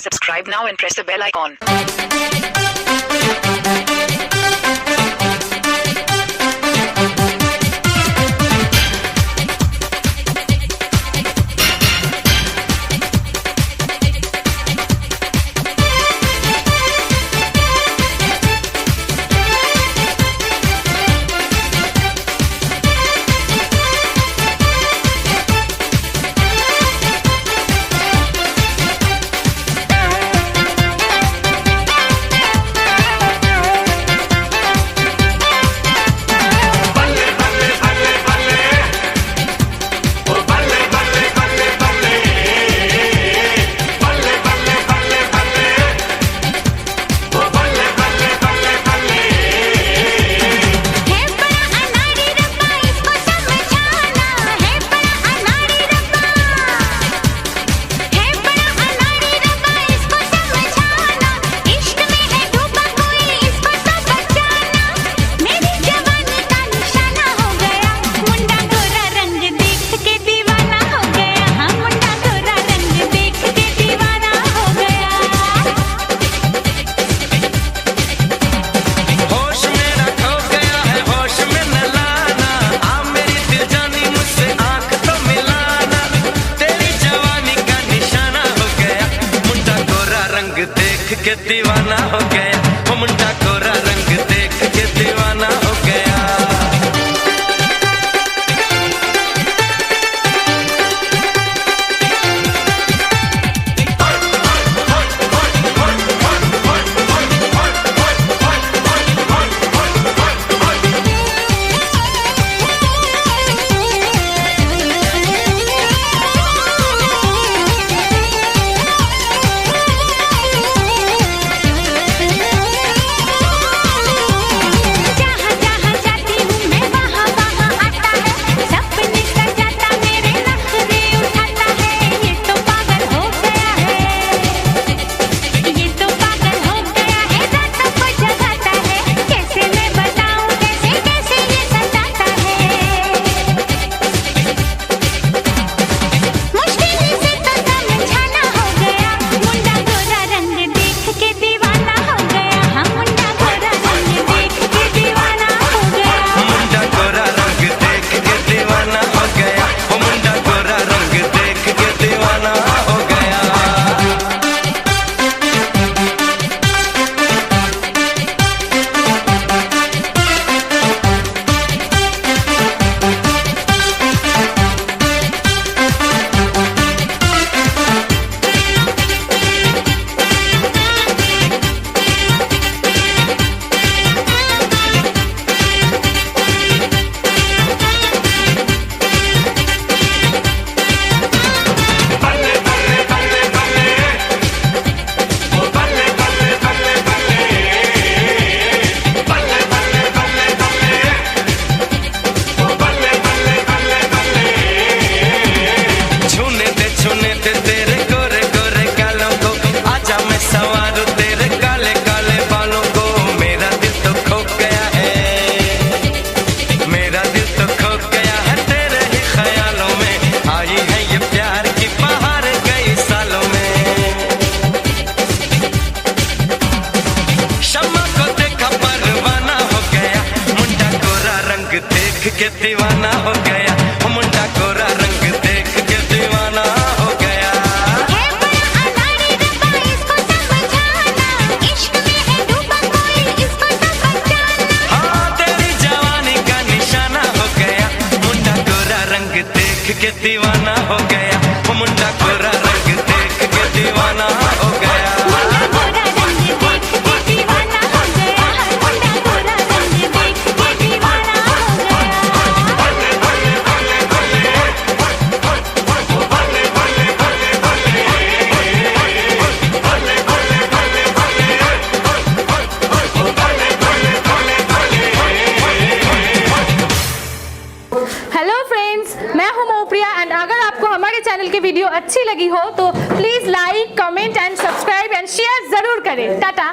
Subscribe now and press the bell icon. के दीवाना हो गया वो मुंडा कोरा रंग देख के दीवाना हो गया। देख के दीवाना हो गया वो मुंडा कोरा रंग देख के दीवाना हो गया। है बड़ा अनाड़ी रब्बा इसको समझाना, इश्क में है डूबा कोई इसको तो बचाना। हाँ तेरी जवानी का निशाना हो गया मुंडा कोरा रंग देख के दीवाना हो गया वो मुंडा कोरा रंग देख के दीवाना हो गया। चैनल की वीडियो अच्छी लगी हो तो please like, comment and subscribe and share जरूर करें। टाटा।